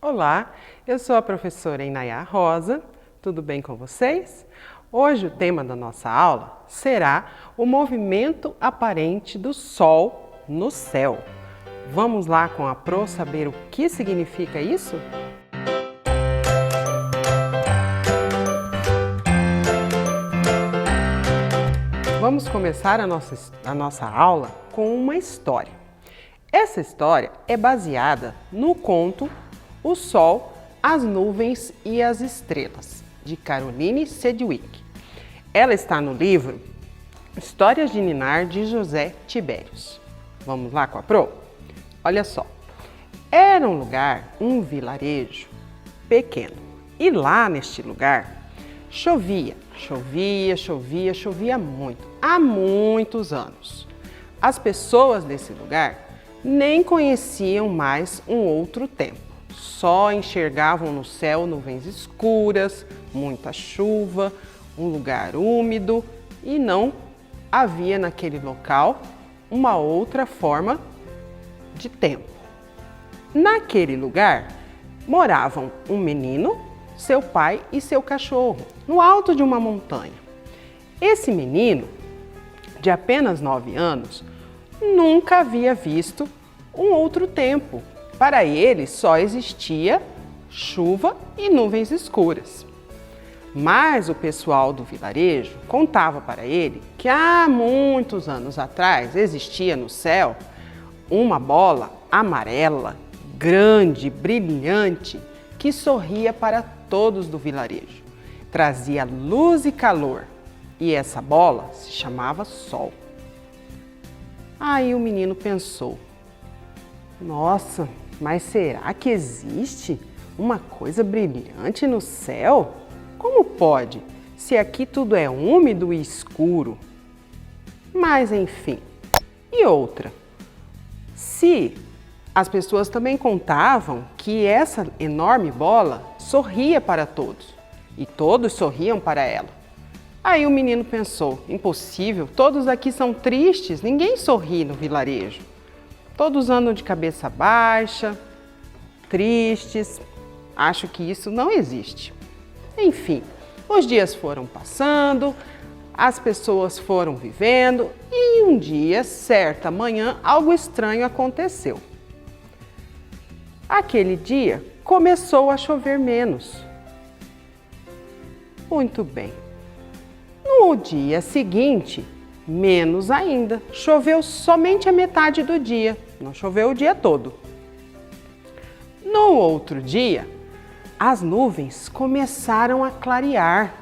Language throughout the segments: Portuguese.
Olá, eu sou a professora Inaya Rosa, tudo bem com vocês? Hoje o tema da nossa aula será o movimento aparente do Sol no céu. Vamos lá com a Pro saber o que significa isso? Vamos começar a nossa aula com uma história. Essa história é baseada no conto O Sol, as Nuvens e as Estrelas, de Caroline Sedgwick. Ela está no livro Histórias de Ninar, de José Tibérius. Vamos lá com a Pro? Olha só, era um lugar, um vilarejo pequeno, e lá neste lugar chovia muito, há muitos anos. As pessoas desse lugar nem conheciam mais um outro tempo. Só enxergavam no céu nuvens escuras, muita chuva, um lugar úmido e não havia naquele local uma outra forma de tempo. Naquele lugar moravam um menino, seu pai e seu cachorro, no alto de uma montanha. Esse menino, de apenas 9 anos, nunca havia visto um outro tempo. Para ele só existia chuva e nuvens escuras. Mas o pessoal do vilarejo contava para ele que há muitos anos atrás existia no céu uma bola amarela, grande, brilhante, que sorria para todos do vilarejo. Trazia luz e calor e essa bola se chamava Sol. Aí o menino pensou: nossa, mas será que existe uma coisa brilhante no céu? Como pode, se aqui tudo é úmido e escuro? Mas enfim, e outra? Se as pessoas também contavam que essa enorme bola sorria para todos e todos sorriam para ela. Aí o menino pensou: impossível, todos aqui são tristes, ninguém sorri no vilarejo. Todos andam de cabeça baixa, tristes. Acho que isso não existe. Enfim, os dias foram passando, as pessoas foram vivendo e um dia, certa manhã, algo estranho aconteceu. Aquele dia começou a chover menos. Muito bem. No dia seguinte, menos ainda. Choveu somente a metade do dia, não choveu o dia todo. No outro dia, as nuvens começaram a clarear.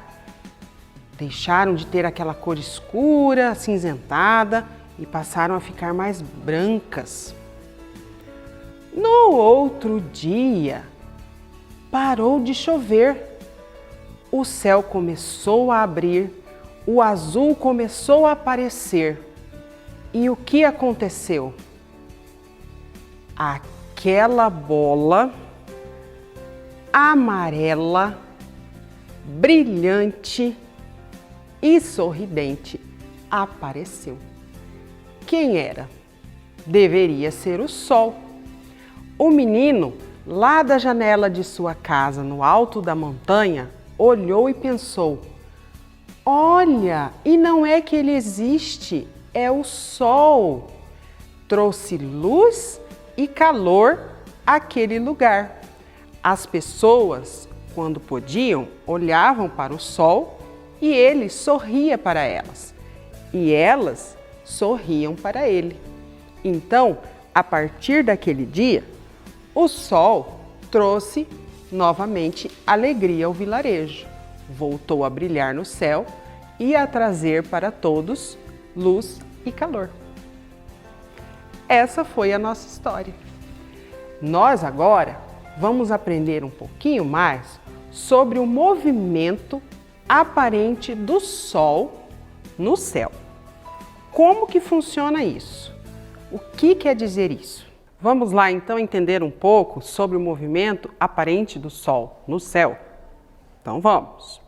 Deixaram de ter aquela cor escura, acinzentada e passaram a ficar mais brancas. No outro dia, parou de chover. O céu começou a abrir, o azul começou a aparecer. E o que aconteceu? Aquela bola amarela, brilhante e sorridente apareceu. Quem era? Deveria ser o Sol. O menino, lá da janela de sua casa, no alto da montanha, olhou e pensou: olha, e não é que ele existe, é o Sol. Trouxe luz e calor àquele lugar. As pessoas, quando podiam, olhavam para o Sol e ele sorria para elas. E elas sorriam para ele. Então, a partir daquele dia, o Sol trouxe novamente alegria ao vilarejo. Voltou a brilhar no céu e a trazer para todos luz e calor. Essa foi a nossa história. Nós agora vamos aprender um pouquinho mais sobre o movimento aparente do Sol no céu. Como que funciona isso? O que quer dizer isso? Vamos lá então entender um pouco sobre o movimento aparente do Sol no céu? Então vamos!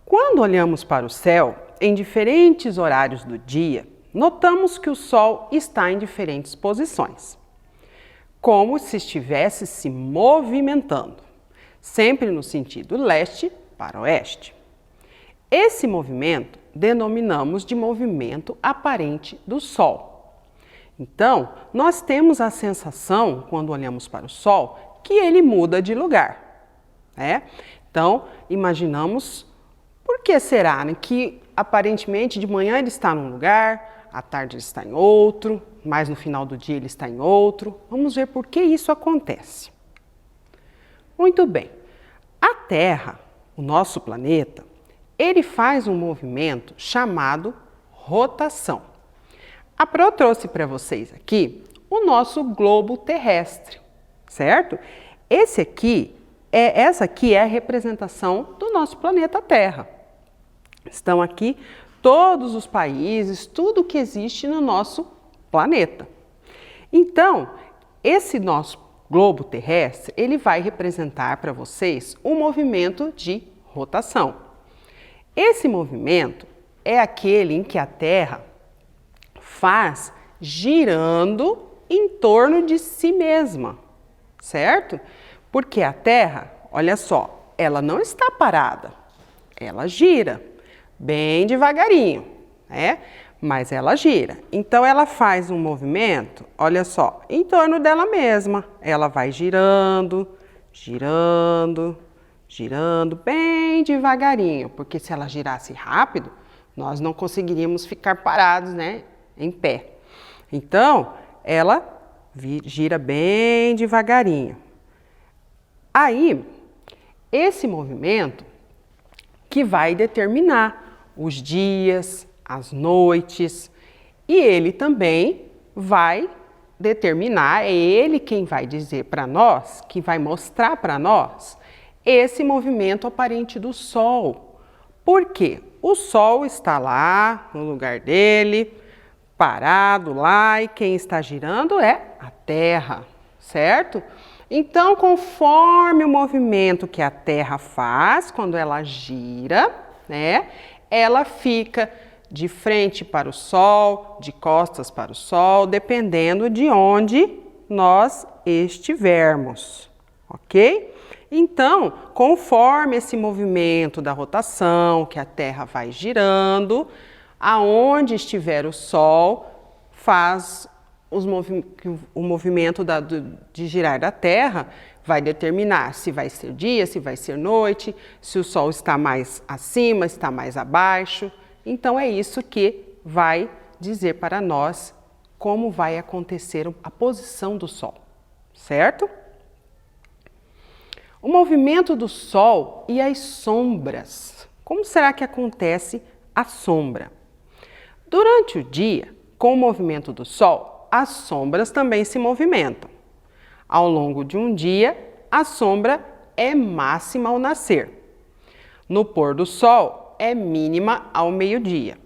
Quando olhamos para o céu, em diferentes horários do dia, notamos que o Sol está em diferentes posições. como se estivesse se movimentando, sempre no sentido leste para oeste. Esse movimento denominamos de movimento aparente do Sol. Então, nós temos a sensação, quando olhamos para o Sol, que ele muda de lugar, né? Então, imaginamos, por que será, né, que aparentemente de manhã ele está num lugar, à tarde ele está em outro, mas no final do dia ele está em outro. Vamos ver por que isso acontece. Muito bem. A Terra, o nosso planeta, ele faz um movimento chamado rotação. A Pro trouxe para vocês aqui o nosso globo terrestre, certo? Essa aqui é a representação do nosso planeta Terra. Estão aqui todos os países, tudo que existe no nosso planeta. Então, esse nosso globo terrestre, ele vai representar para vocês um movimento de rotação. Esse movimento é aquele em que a Terra faz girando em torno de si mesma, certo? Porque a Terra, olha só, ela não está parada, ela gira bem devagarinho, né? Mas ela gira. Então ela faz um movimento, olha só, em torno dela mesma. Ela vai girando, girando, girando bem devagarinho, porque se ela girasse rápido, nós não conseguiríamos ficar parados, né, em pé. Então, ela gira bem devagarinho. Aí, esse movimento que vai determinar os dias, as noites, e ele também vai determinar, é ele quem vai dizer para nós, que vai mostrar para nós esse movimento aparente do Sol. Por quê? O Sol está lá no lugar dele, parado lá, e quem está girando é a Terra, certo? Então, conforme o movimento que a Terra faz quando ela gira, né, ela fica de frente para o Sol, de costas para o Sol, dependendo de onde nós estivermos, ok? Então, conforme esse movimento da rotação, que a Terra vai girando, aonde estiver o Sol, faz o movimento de girar da Terra, vai determinar se vai ser dia, se vai ser noite, se o Sol está mais acima, está mais abaixo. Então, é isso que vai dizer para nós como vai acontecer a posição do Sol, certo? O movimento do Sol e as sombras. Como será que acontece a sombra? Durante o dia, com o movimento do Sol, as sombras também se movimentam. Ao longo de um dia, a sombra é máxima ao nascer. No pôr do Sol, é mínima ao meio-dia.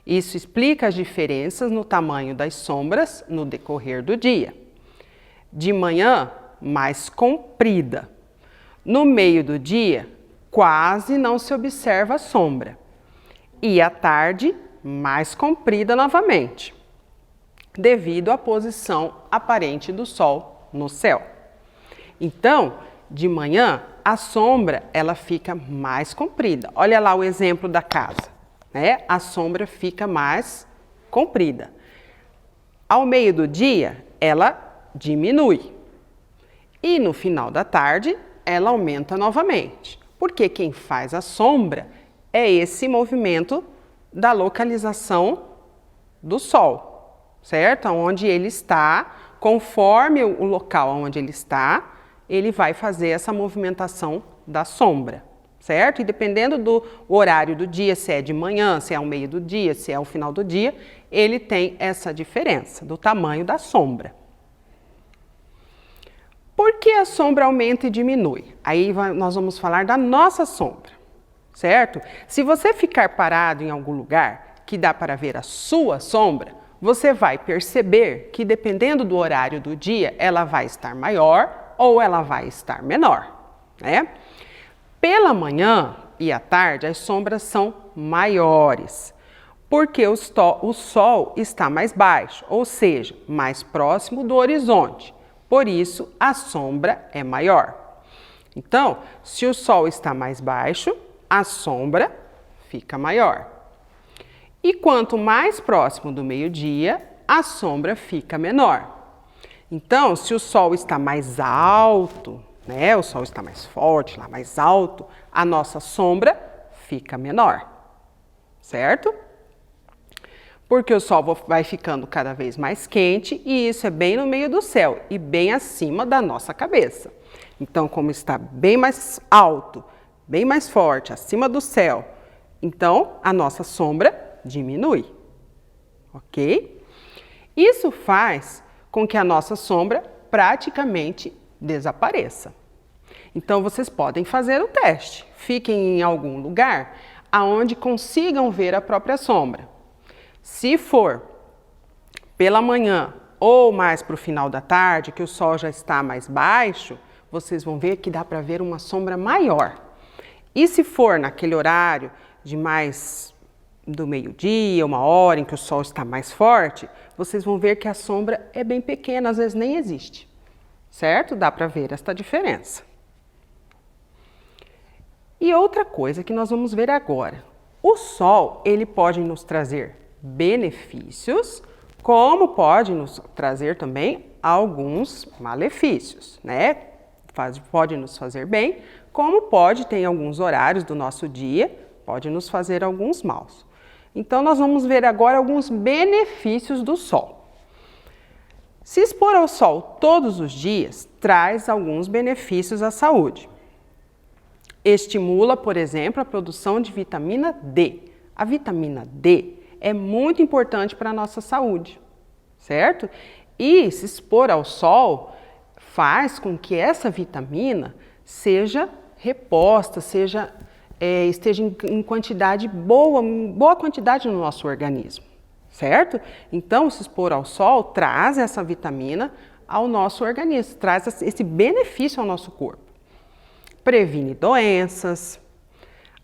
Isso explica as diferenças no tamanho das sombras no decorrer do dia. De manhã, mais comprida. No meio do dia, quase não se observa a sombra. E à tarde, mais comprida novamente, devido à posição aparente do Sol no céu. Então, de manhã, a sombra ela fica mais comprida. Olha lá o exemplo da casa, né? A sombra fica mais comprida. Ao meio do dia, ela diminui. E no final da tarde, ela aumenta novamente. Porque quem faz a sombra é esse movimento da localização do Sol, certo? Onde ele está, conforme o local onde ele está, ele vai fazer essa movimentação da sombra, certo? E dependendo do horário do dia, se é de manhã, se é ao meio do dia, se é ao final do dia, ele tem essa diferença do tamanho da sombra. Por que a sombra aumenta e diminui? Aí nós vamos falar da nossa sombra, certo? Se você ficar parado em algum lugar que dá para ver a sua sombra, você vai perceber que dependendo do horário do dia, ela vai estar maior ou ela vai estar menor, né? Pela manhã e à tarde, as sombras são maiores, porque o Sol está mais baixo, ou seja, mais próximo do horizonte. Por isso, a sombra é maior. Então, se o sol está mais baixo, a sombra fica maior. E quanto mais próximo do meio-dia, a sombra fica menor. Então, se o sol está mais alto, né, o sol está mais forte, lá mais alto, a nossa sombra fica menor, certo? Porque o sol vai ficando cada vez mais quente e isso é bem no meio do céu e bem acima da nossa cabeça. Então, como está bem mais alto, bem mais forte, acima do céu, então a nossa sombra diminui, ok? Isso faz com que a nossa sombra praticamente desapareça. Então, vocês podem fazer o teste. Fiquem em algum lugar aonde consigam ver a própria sombra. Se for pela manhã ou mais para o final da tarde, que o sol já está mais baixo, vocês vão ver que dá para ver uma sombra maior. E se for naquele horário de mais do meio-dia, 1 hora em que o sol está mais forte, vocês vão ver que a sombra é bem pequena, às vezes nem existe, certo? Dá para ver esta diferença. E outra coisa que nós vamos ver agora, o sol, ele pode nos trazer benefícios, como pode nos trazer também alguns malefícios, né? Pode nos fazer bem, como pode ter em alguns horários do nosso dia, pode nos fazer alguns maus. Então, nós vamos ver agora alguns benefícios do sol. Se expor ao sol todos os dias traz alguns benefícios à saúde. Estimula, por exemplo, a produção de vitamina D. A vitamina D é muito importante para a nossa saúde, certo? E se expor ao sol faz com que essa vitamina seja reposta, esteja em quantidade boa quantidade no nosso organismo, certo? Então, se expor ao sol traz essa vitamina ao nosso organismo, traz esse benefício ao nosso corpo. Previne doenças,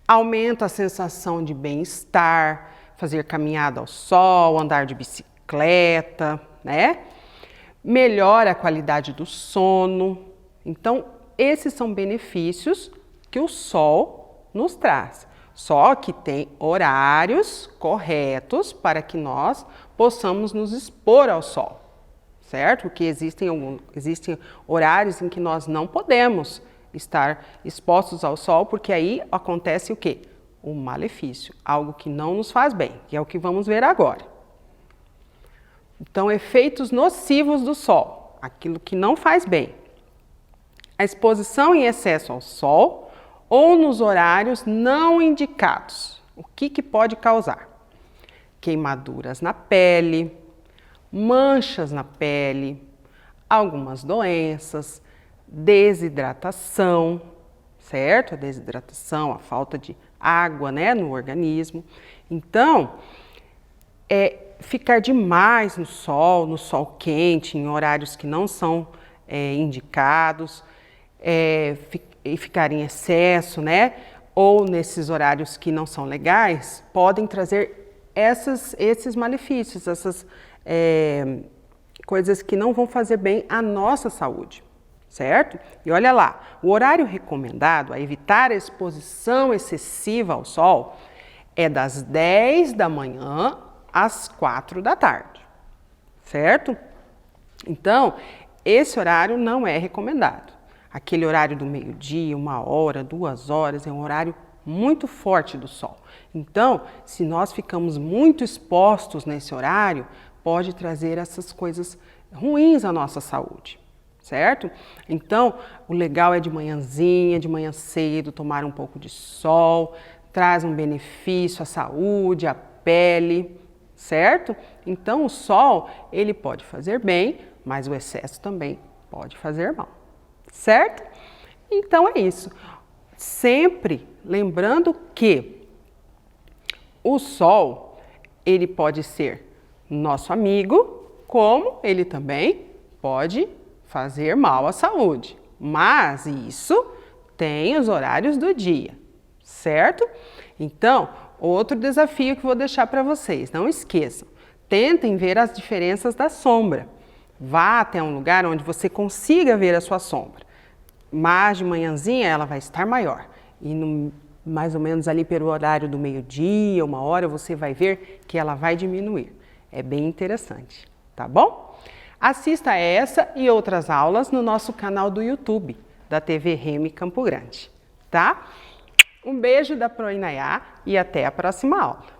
aumenta a sensação de bem-estar, fazer caminhada ao sol, andar de bicicleta, né? Melhora a qualidade do sono. Então, esses são benefícios que o sol nos traz. Só que tem horários corretos para que nós possamos nos expor ao sol, certo? Porque existem horários em que nós não podemos estar expostos ao sol, porque aí acontece o quê? O malefício, algo que não nos faz bem, que é o que vamos ver agora. Então, efeitos nocivos do sol, aquilo que não faz bem. A exposição em excesso ao sol ou nos horários não indicados. O que pode causar? Queimaduras na pele, manchas na pele, algumas doenças, desidratação, certo? A desidratação, a falta de água, né, no organismo. Então, ficar demais no sol quente, em horários que não são indicados, e ficar em excesso, né? Ou nesses horários que não são legais, podem trazer esses malefícios, essas coisas que não vão fazer bem à nossa saúde, certo? E olha lá, o horário recomendado a evitar a exposição excessiva ao sol é das 10 da manhã às 4 da tarde, certo? Então, esse horário não é recomendado. Aquele horário do meio-dia, 1 hora, 2 horas, é um horário muito forte do sol. Então, se nós ficamos muito expostos nesse horário, pode trazer essas coisas ruins à nossa saúde, certo? Então, o legal é de manhãzinha, de manhã cedo, tomar um pouco de sol, traz um benefício à saúde, à pele, certo? Então, o sol, ele pode fazer bem, mas o excesso também pode fazer mal. Certo? Então é isso. Sempre lembrando que o sol, ele pode ser nosso amigo, como ele também pode fazer mal à saúde. Mas isso tem os horários do dia, certo? Então, outro desafio que vou deixar para vocês, não esqueçam, tentem ver as diferenças da sombra. Vá até um lugar onde você consiga ver a sua sombra. Mas de manhãzinha ela vai estar maior. E mais ou menos ali pelo horário do meio-dia, 1 hora, você vai ver que ela vai diminuir. É bem interessante, tá bom? Assista essa e outras aulas no nosso canal do YouTube, da TV Remy Campo Grande, tá? Um beijo da Pro Inayá e até a próxima aula.